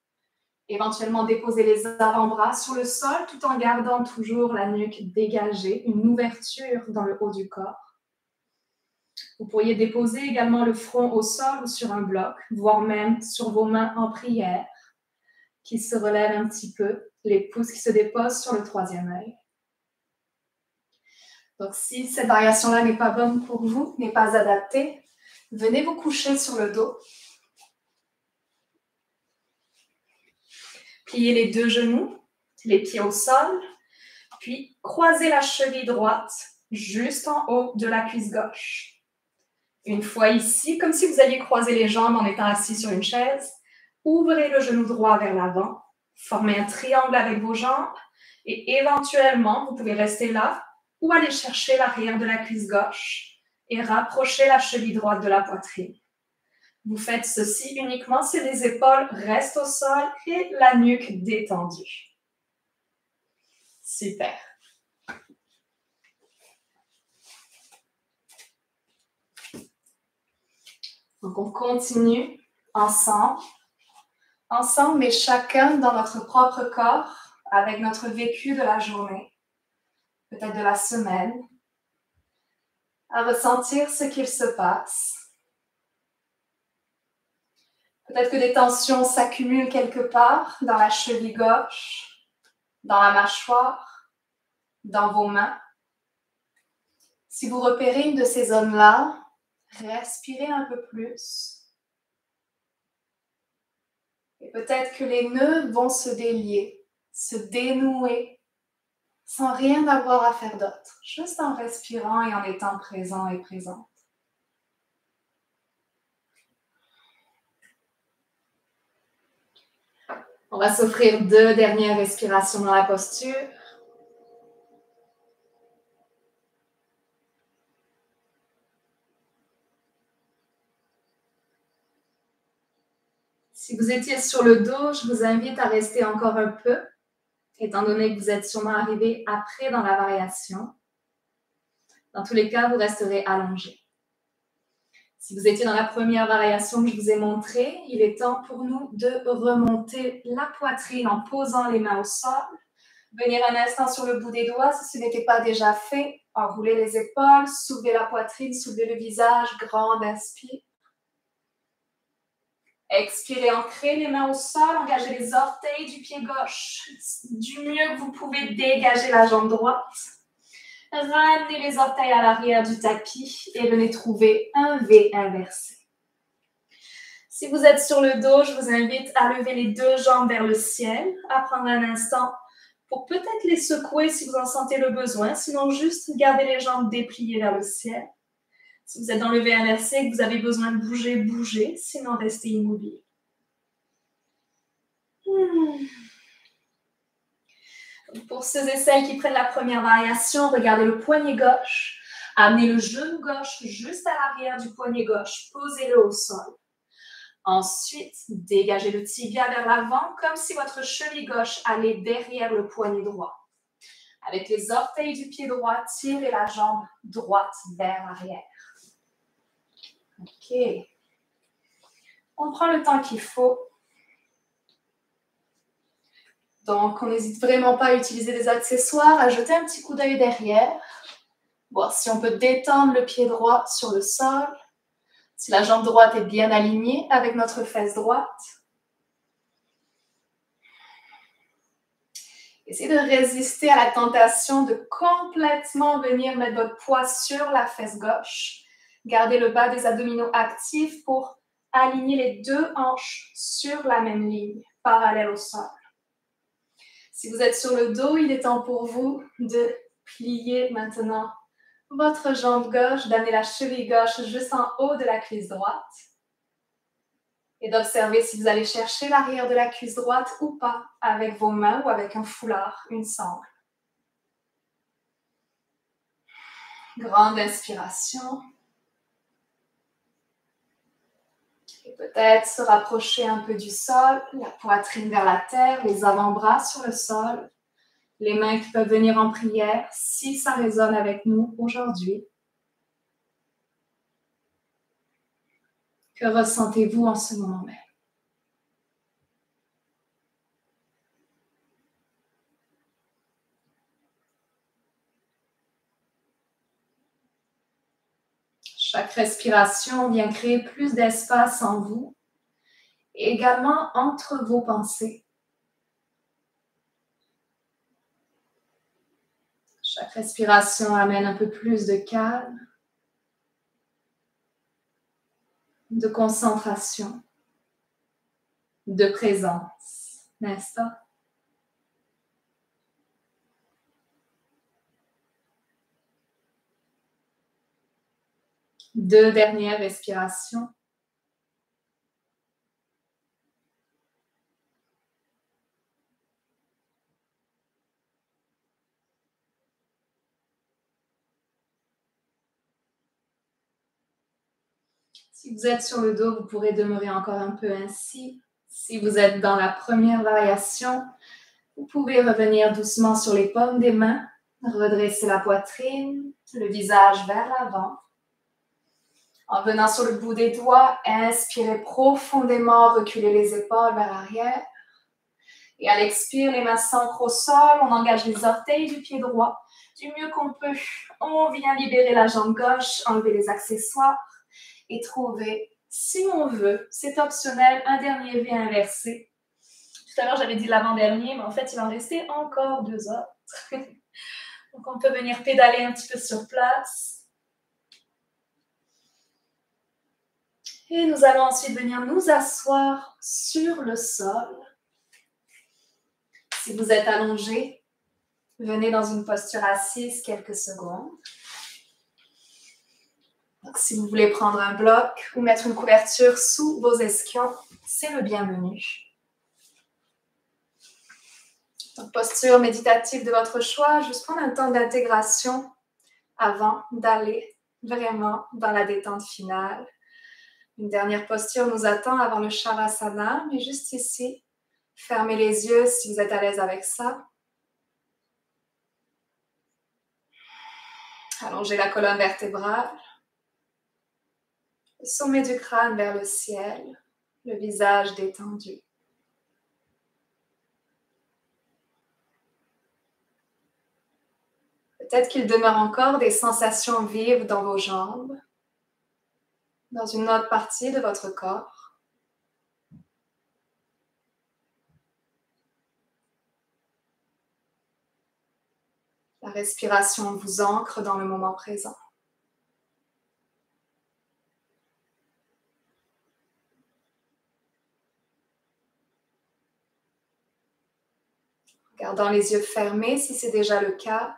Éventuellement, déposez les avant-bras sur le sol tout en gardant toujours la nuque dégagée, une ouverture dans le haut du corps. Vous pourriez déposer également le front au sol ou sur un bloc, voire même sur vos mains en prière, qui se relèvent un petit peu, les pouces qui se déposent sur le troisième œil. Donc, si cette variation-là n'est pas bonne pour vous, n'est pas adaptée, venez vous coucher sur le dos. Pliez les deux genoux, les pieds au sol, puis croisez la cheville droite juste en haut de la cuisse gauche. Une fois ici, comme si vous alliez croiser les jambes en étant assis sur une chaise, ouvrez le genou droit vers l'avant, formez un triangle avec vos jambes et éventuellement, vous pouvez rester là ou aller chercher l'arrière de la cuisse gauche et rapprocher la cheville droite de la poitrine. Vous faites ceci uniquement si les épaules restent au sol et la nuque détendue. Super. Donc, on continue ensemble, mais chacun dans notre propre corps, avec notre vécu de la journée, peut-être de la semaine, à ressentir ce qu'il se passe. Peut-être que des tensions s'accumulent quelque part dans la cheville gauche, dans la mâchoire, dans vos mains. Si vous repérez une de ces zones-là, respirez un peu plus. Et peut-être que les nœuds vont se délier, se dénouer, sans rien avoir à faire d'autre, juste en respirant et en étant présent et présente. On va s'offrir 2 dernières respirations dans la posture. Si vous étiez sur le dos, je vous invite à rester encore un peu, étant donné que vous êtes sûrement arrivé après dans la variation. Dans tous les cas, vous resterez allongé. Si vous étiez dans la première variation que je vous ai montrée, il est temps pour nous de remonter la poitrine en posant les mains au sol. Venir un instant sur le bout des doigts si ce n'était pas déjà fait. Enrouler les épaules, soulever la poitrine, soulever le visage, grande inspire. Expirez, ancrez les mains au sol, engagez les orteils du pied gauche. Du mieux que vous pouvez, dégager la jambe droite. Ramenez les orteils à l'arrière du tapis et venez trouver un V inversé. Si vous êtes sur le dos, je vous invite à lever les 2 jambes vers le ciel, à prendre un instant pour peut-être les secouer si vous en sentez le besoin, sinon juste garder les jambes dépliées vers le ciel. Si vous êtes dans le V inversé et que vous avez besoin de bouger, bougez, sinon restez immobile. Pour ceux et celles qui prennent la première variation, regardez le poignet gauche, amenez le genou gauche juste à l'arrière du poignet gauche, posez-le au sol. Ensuite, dégagez le tibia vers l'avant comme si votre cheville gauche allait derrière le poignet droit. Avec les orteils du pied droit, tirez la jambe droite vers l'arrière. Ok. On prend le temps qu'il faut. Donc, on n'hésite vraiment pas à utiliser des accessoires, à jeter un petit coup d'œil derrière, voir si on peut détendre le pied droit sur le sol, si la jambe droite est bien alignée avec notre fesse droite. Essayez de résister à la tentation de complètement venir mettre votre poids sur la fesse gauche. Gardez le bas des abdominaux actifs pour aligner les 2 hanches sur la même ligne, parallèle au sol. Si vous êtes sur le dos, il est temps pour vous de plier maintenant votre jambe gauche, d'amener la cheville gauche juste en haut de la cuisse droite et d'observer si vous allez chercher l'arrière de la cuisse droite ou pas avec vos mains ou avec un foulard, une sangle. Grande inspiration. Et peut-être se rapprocher un peu du sol, la poitrine vers la terre, les avant-bras sur le sol. Les mains qui peuvent venir en prière si ça résonne avec nous aujourd'hui. Que ressentez-vous en ce moment même? Chaque respiration vient créer plus d'espace en vous et également entre vos pensées. Chaque respiration amène un peu plus de calme, de concentration, de présence, n'est-ce pas? Deux dernières respirations. Si vous êtes sur le dos, vous pourrez demeurer encore un peu ainsi. Si vous êtes dans la première variation, vous pouvez revenir doucement sur les paumes des mains, redresser la poitrine, le visage vers l'avant. En venant sur le bout des doigts, inspirez profondément, reculez les épaules vers l'arrière. Et à l'expire, les mains s'ancrent au sol, on engage les orteils du pied droit du mieux qu'on peut. On vient libérer la jambe gauche, enlever les accessoires et trouver, si on veut, c'est optionnel, un dernier V inversé. Tout à l'heure, j'avais dit l'avant-dernier, mais en fait, il en restait encore 2 autres. Donc, on peut venir pédaler un petit peu sur place. Et nous allons ensuite venir nous asseoir sur le sol. Si vous êtes allongé, venez dans une posture assise quelques secondes. Donc, si vous voulez prendre un bloc ou mettre une couverture sous vos ischions, c'est le bienvenu. Donc, posture méditative de votre choix, juste prendre un temps d'intégration avant d'aller vraiment dans la détente finale. Une dernière posture nous attend avant le Shavasana, mais juste ici, fermez les yeux si vous êtes à l'aise avec ça. Allongez la colonne vertébrale, le sommet du crâne vers le ciel, le visage détendu. Peut-être qu'il demeure encore des sensations vives dans vos jambes, dans une autre partie de votre corps. La respiration vous ancre dans le moment présent. Gardant les yeux fermés si c'est déjà le cas,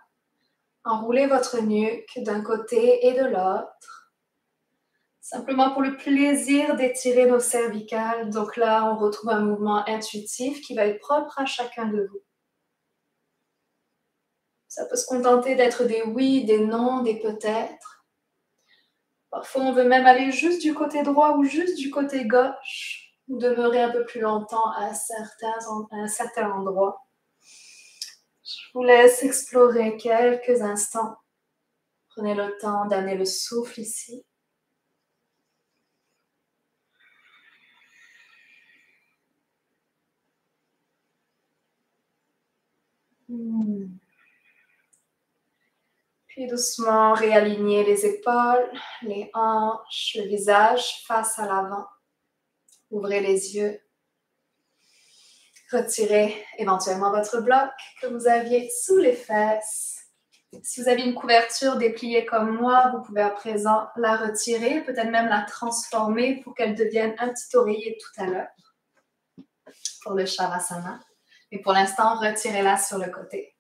enroulez votre nuque d'un côté et de l'autre, simplement pour le plaisir d'étirer nos cervicales. Donc là, on retrouve un mouvement intuitif qui va être propre à chacun de vous. Ça peut se contenter d'être des oui, des non, des peut-être. Parfois, on veut même aller juste du côté droit ou juste du côté gauche, ou demeurer un peu plus longtemps à un certain endroit. Je vous laisse explorer quelques instants. Prenez le temps d'amener le souffle ici. Puis doucement réaligner les épaules, les hanches, le visage face à l'avant. Ouvrez les yeux. Retirez éventuellement votre bloc que vous aviez sous les fesses. Si vous avez une couverture dépliée comme moi, vous pouvez à présent la retirer, peut-être même la transformer pour qu'elle devienne un petit oreiller tout à l'heure pour le Shavasana. Mais pour l'instant, retirez-la sur le côté.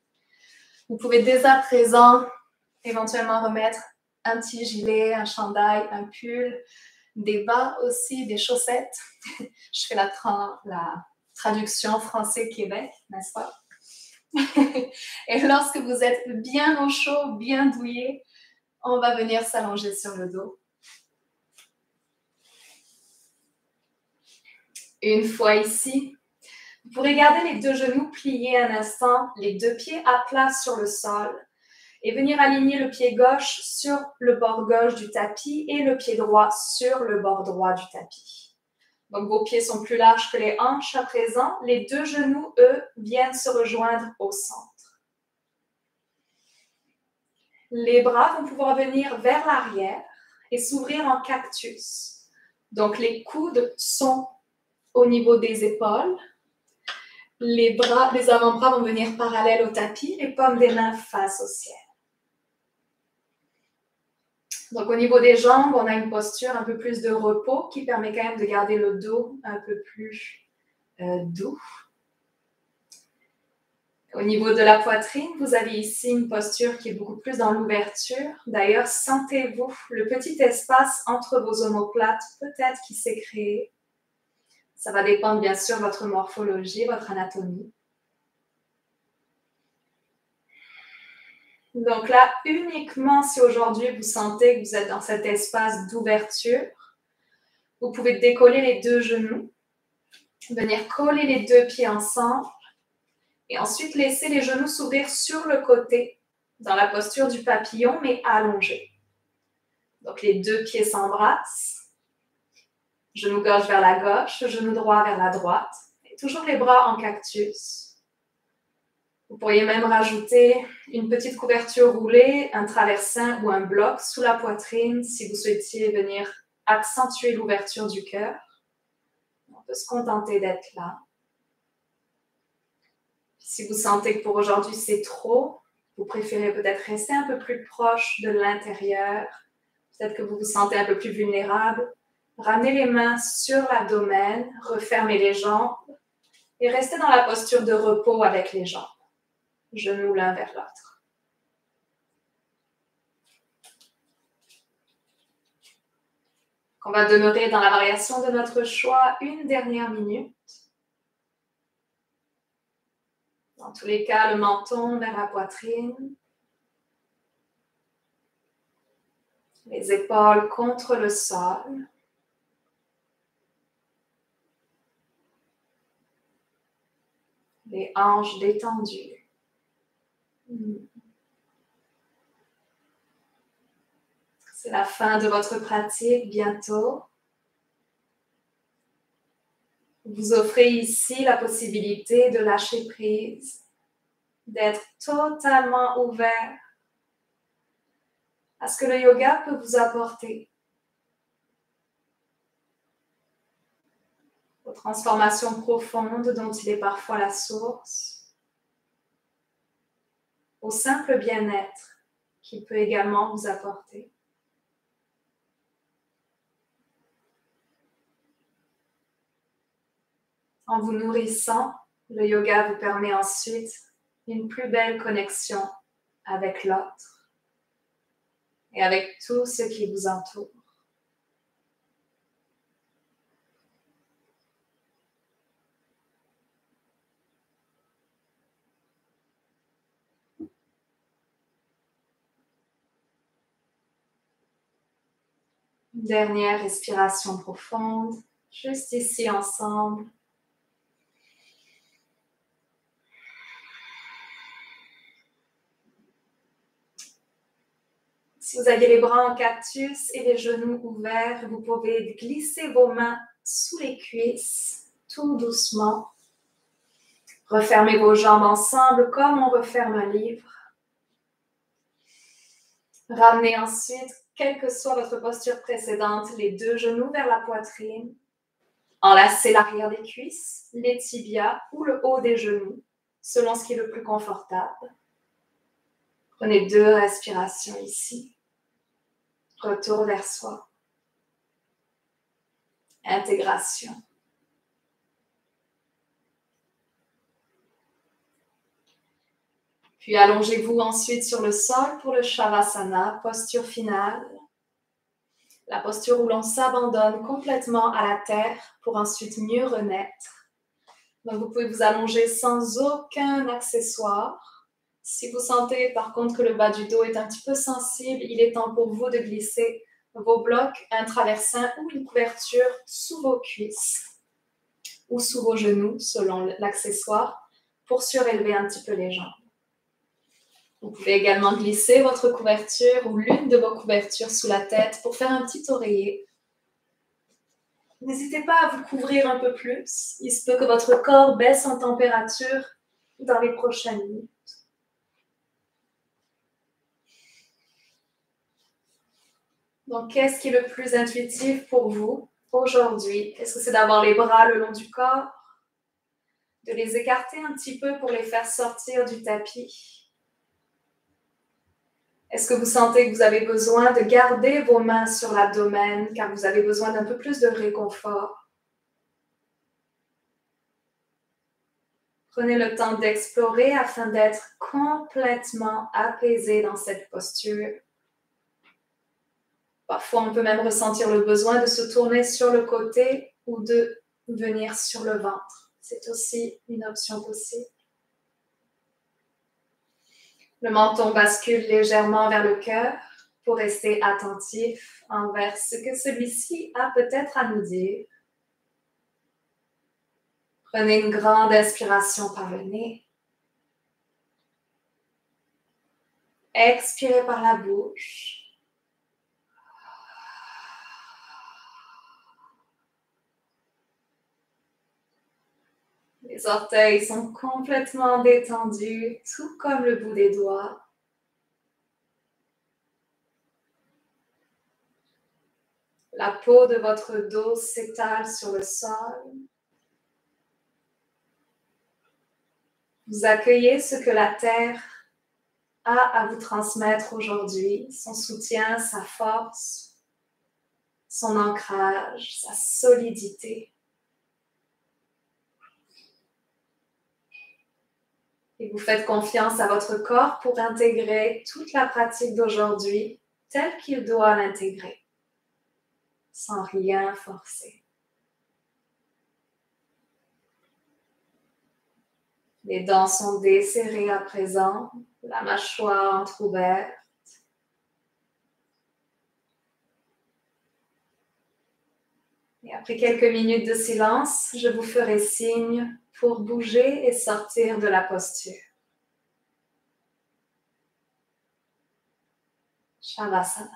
Vous pouvez dès à présent éventuellement remettre un petit gilet, un chandail, un pull, des bas aussi, des chaussettes. Je fais la traduction français-Québec, n'est-ce pas? Et lorsque vous êtes bien au chaud, bien douillé, on va venir s'allonger sur le dos. Une fois ici, vous pourrez garder les 2 genoux pliés un instant, les 2 pieds à plat sur le sol et venir aligner le pied gauche sur le bord gauche du tapis et le pied droit sur le bord droit du tapis. Donc, vos pieds sont plus larges que les hanches à présent. Les 2 genoux, eux, viennent se rejoindre au centre. Les bras vont pouvoir venir vers l'arrière et s'ouvrir en cactus. Donc, les coudes sont au niveau des épaules. Les avant-bras vont venir parallèles au tapis, les paumes des mains face au ciel. Donc, au niveau des jambes, on a une posture un peu plus de repos qui permet quand même de garder le dos un peu plus doux. Au niveau de la poitrine, vous avez ici une posture qui est beaucoup plus dans l'ouverture. D'ailleurs, sentez-vous le petit espace entre vos omoplates, peut-être qui s'est créé. Ça va dépendre bien sûr de votre morphologie, votre anatomie. Donc là, uniquement si aujourd'hui vous sentez que vous êtes dans cet espace d'ouverture, vous pouvez décoller les 2 genoux, venir coller les 2 pieds ensemble et ensuite laisser les genoux s'ouvrir sur le côté dans la posture du papillon mais allongé. Donc, les deux pieds s'embrassent. Genou gauche vers la gauche, genou droit vers la droite. Et toujours les bras en cactus. Vous pourriez même rajouter une petite couverture roulée, un traversin ou un bloc sous la poitrine si vous souhaitiez venir accentuer l'ouverture du cœur. On peut se contenter d'être là. Si vous sentez que pour aujourd'hui c'est trop, vous préférez peut-être rester un peu plus proche de l'intérieur. Peut-être que vous vous sentez un peu plus vulnérable. Ramenez les mains sur l'abdomen, refermez les jambes et restez dans la posture de repos avec les jambes. Genoux l'un vers l'autre. On va demeurer dans la variation de notre choix une dernière minute. Dans tous les cas, le menton vers la poitrine. Les épaules contre le sol. Les hanches détendues. C'est la fin de votre pratique bientôt. Vous offrez ici la possibilité de lâcher prise, d'être totalement ouvert à ce que le yoga peut vous apporter. Aux transformations profondes dont il est parfois la source, au simple bien-être qu'il peut également vous apporter. En vous nourrissant, le yoga vous permet ensuite une plus belle connexion avec l'autre et avec tout ce qui vous entoure. Une dernière respiration profonde, juste ici ensemble. Si vous avez les bras en cactus et les genoux ouverts, vous pouvez glisser vos mains sous les cuisses, tout doucement. Refermez vos jambes ensemble comme on referme un livre. Ramenez ensuite, quelle que soit votre posture précédente, les deux genoux vers la poitrine. Enlacez l'arrière des cuisses, les tibias ou le haut des genoux, selon ce qui est le plus confortable. Prenez 2 respirations ici. Retour vers soi. Intégration. Puis allongez-vous ensuite sur le sol pour le Shavasana, posture finale. La posture où l'on s'abandonne complètement à la terre pour ensuite mieux renaître. Donc vous pouvez vous allonger sans aucun accessoire. Si vous sentez par contre que le bas du dos est un petit peu sensible, il est temps pour vous de glisser vos blocs, un traversin ou une couverture sous vos cuisses ou sous vos genoux selon l'accessoire pour surélever un petit peu les jambes. Vous pouvez également glisser votre couverture ou l'une de vos couvertures sous la tête pour faire un petit oreiller. N'hésitez pas à vous couvrir un peu plus. Il se peut que votre corps baisse en température dans les prochaines minutes. Donc, qu'est-ce qui est le plus intuitif pour vous aujourd'hui? Est-ce que c'est d'avoir les bras le long du corps? De les écarter un petit peu pour les faire sortir du tapis? Est-ce que vous sentez que vous avez besoin de garder vos mains sur l'abdomen car vous avez besoin d'un peu plus de réconfort? Prenez le temps d'explorer afin d'être complètement apaisé dans cette posture. Parfois, on peut même ressentir le besoin de se tourner sur le côté ou de venir sur le ventre. C'est aussi une option possible. Le menton bascule légèrement vers le cœur pour rester attentif envers ce que celui-ci a peut-être à nous dire. Prenez une grande inspiration par le nez. Expirez par la bouche. Les orteils sont complètement détendus, tout comme le bout des doigts. La peau de votre dos s'étale sur le sol. Vous accueillez ce que la terre a à vous transmettre aujourd'hui, son soutien, sa force, son ancrage, sa solidité. Et vous faites confiance à votre corps pour intégrer toute la pratique d'aujourd'hui telle qu'il doit l'intégrer, sans rien forcer. Les dents sont desserrées à présent, la mâchoire entrouverte. Et après quelques minutes de silence, je vous ferai signe pour bouger et sortir de la posture. Shavasana.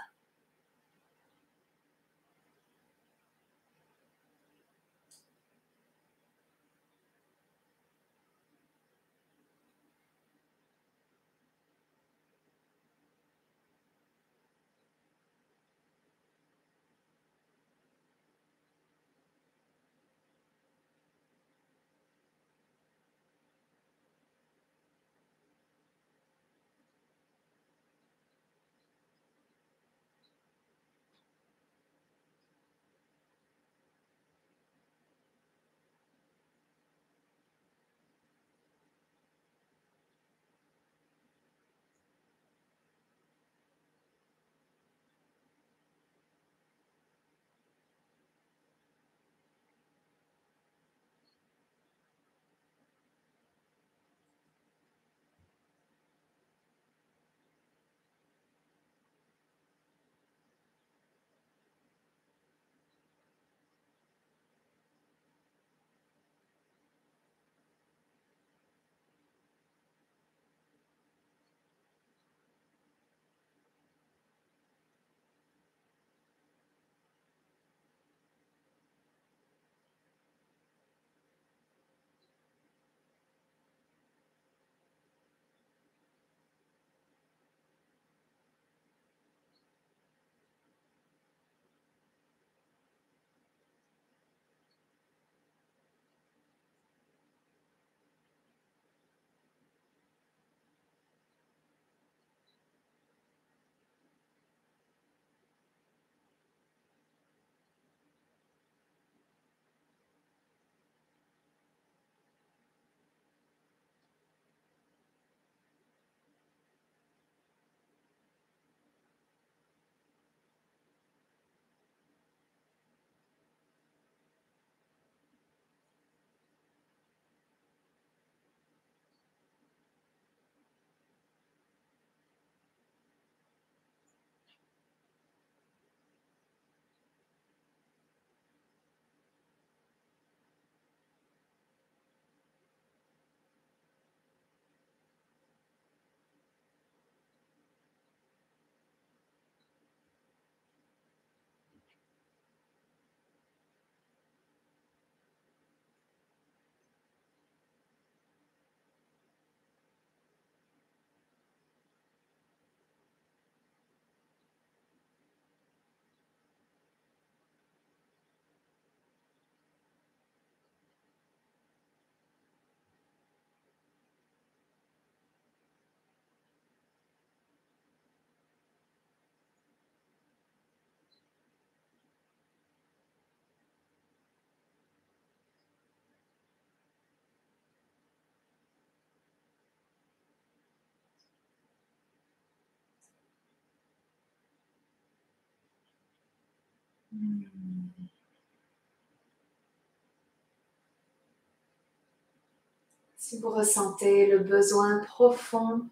Si vous ressentez le besoin profond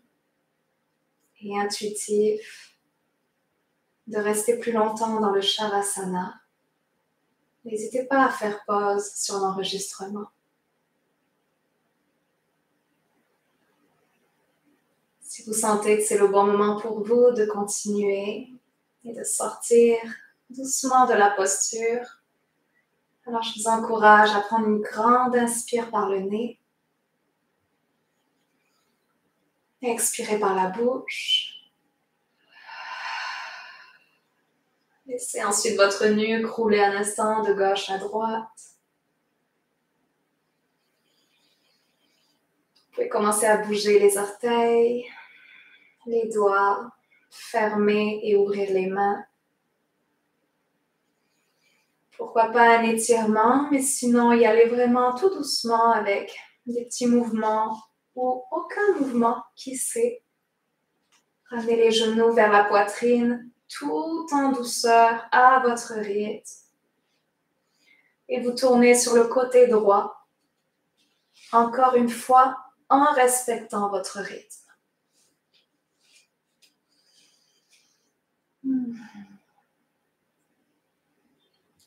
et intuitif de rester plus longtemps dans le Shavasana, n'hésitez pas à faire pause sur l'enregistrement. Si vous sentez que c'est le bon moment pour vous de continuer et de sortir doucement de la posture, alors je vous encourage à prendre une grande inspire par le nez Expirez par la bouche. Laissez ensuite votre nuque rouler un instant de gauche à droite. Vous pouvez commencer à bouger les orteils, les doigts, fermer et ouvrir les mains. Pourquoi pas un étirement, mais sinon y aller vraiment tout doucement avec des petits mouvements ou aucun mouvement, qui sait. Ramenez les genoux vers la poitrine, tout en douceur à votre rythme. Et vous tournez sur le côté droit, encore une fois, en respectant votre rythme.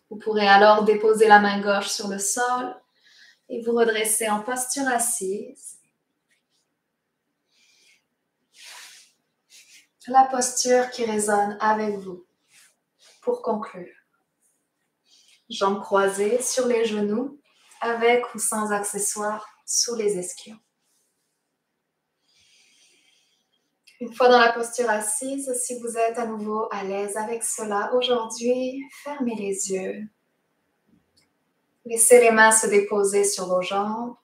Vous pourrez alors déposer la main gauche sur le sol et vous redresser en posture assise. La posture qui résonne avec vous. Pour conclure, jambes croisées sur les genoux, avec ou sans accessoires, sous les ischions. Une fois dans la posture assise, si vous êtes à nouveau à l'aise avec cela aujourd'hui, fermez les yeux. Laissez les mains se déposer sur vos jambes.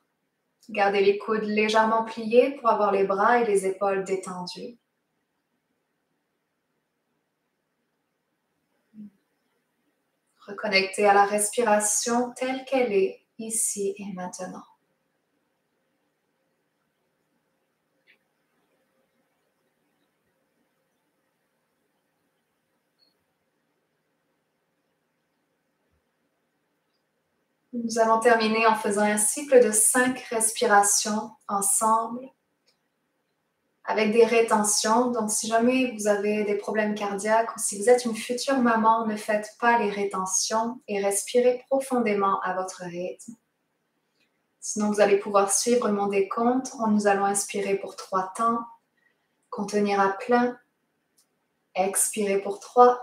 Gardez les coudes légèrement pliés pour avoir les bras et les épaules détendus. Reconnectez à la respiration telle qu'elle est ici et maintenant. Nous allons terminer en faisant un cycle de 5 respirations ensemble avec des rétentions. Donc, si jamais vous avez des problèmes cardiaques ou si vous êtes une future maman, ne faites pas les rétentions et respirez profondément à votre rythme. Sinon, vous allez pouvoir suivre mon décompte. Nous allons inspirer pour 3 temps, contenir à plein, expirer pour 3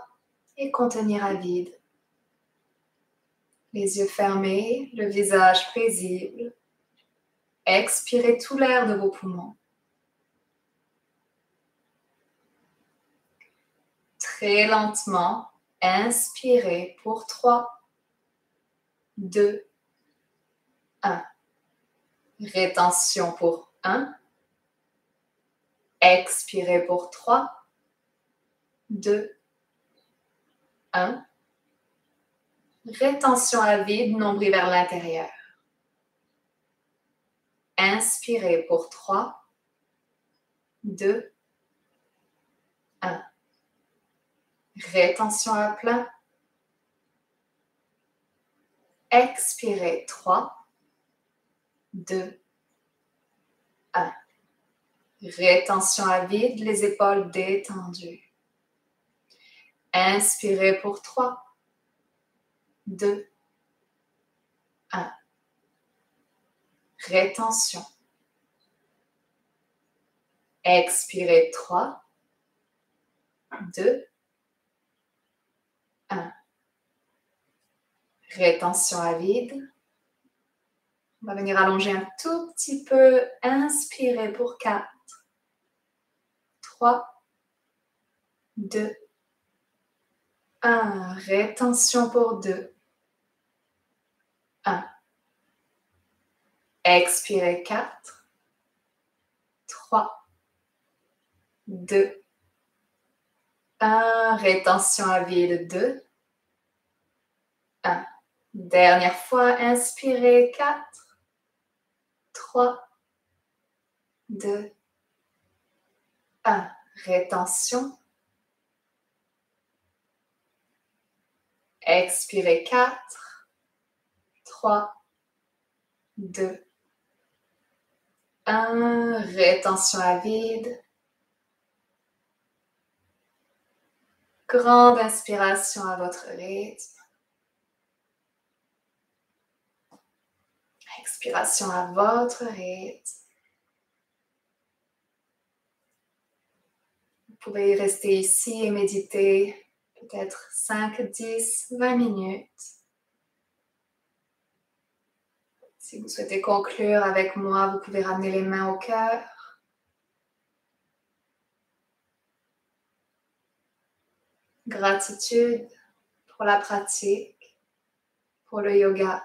et contenir à vide. Les yeux fermés, le visage paisible. Expirez tout l'air de vos poumons. Très lentement, inspirez pour 3, 2, 1. Rétention pour 1. Expirez pour 3, 2, 1. Rétention à vide, nombril vers l'intérieur. Inspirez pour 3, 2, 1. Rétention à plein. Expirez 3, 2, 1. Rétention à vide, les épaules détendues. Inspirez pour 3, 2, 1. Rétention. Expirez 3, 2, 1. Rétention à vide. On va venir allonger un tout petit peu. Inspirez pour 4, 3, 2, 1. Rétention pour 2, 1. Expirez 4, 3, 2, 1. Rétention à vide 2, 1. Dernière fois, inspirez 4, 3, 2, 1. Rétention. Expirez 4, 3, 2, 1. Rétention à vide. Grande inspiration à votre rythme. Expiration à votre rythme. Vous pouvez rester ici et méditer peut-être 5, 10, 20 minutes. Si vous souhaitez conclure avec moi, vous pouvez ramener les mains au cœur. Gratitude pour la pratique, pour le yoga,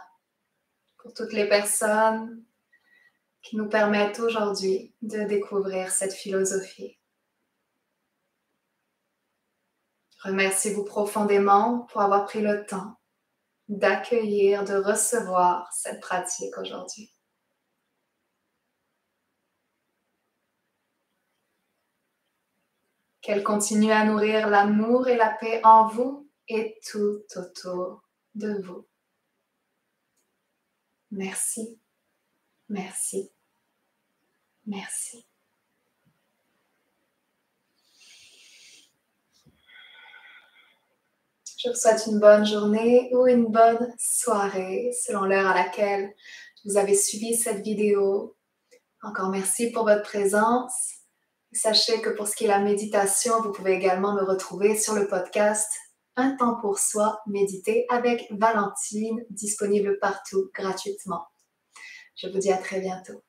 pour toutes les personnes qui nous permettent aujourd'hui de découvrir cette philosophie. Remerciez-vous profondément pour avoir pris le temps d'accueillir, de recevoir cette pratique aujourd'hui. Qu'elle continue à nourrir l'amour et la paix en vous et tout autour de vous. Merci, merci, merci. Je vous souhaite une bonne journée ou une bonne soirée selon l'heure à laquelle vous avez suivi cette vidéo. Encore merci pour votre présence. Sachez que pour ce qui est de la méditation, vous pouvez également me retrouver sur le podcast Un temps pour soi, méditer avec Valentine, disponible partout gratuitement. Je vous dis à très bientôt.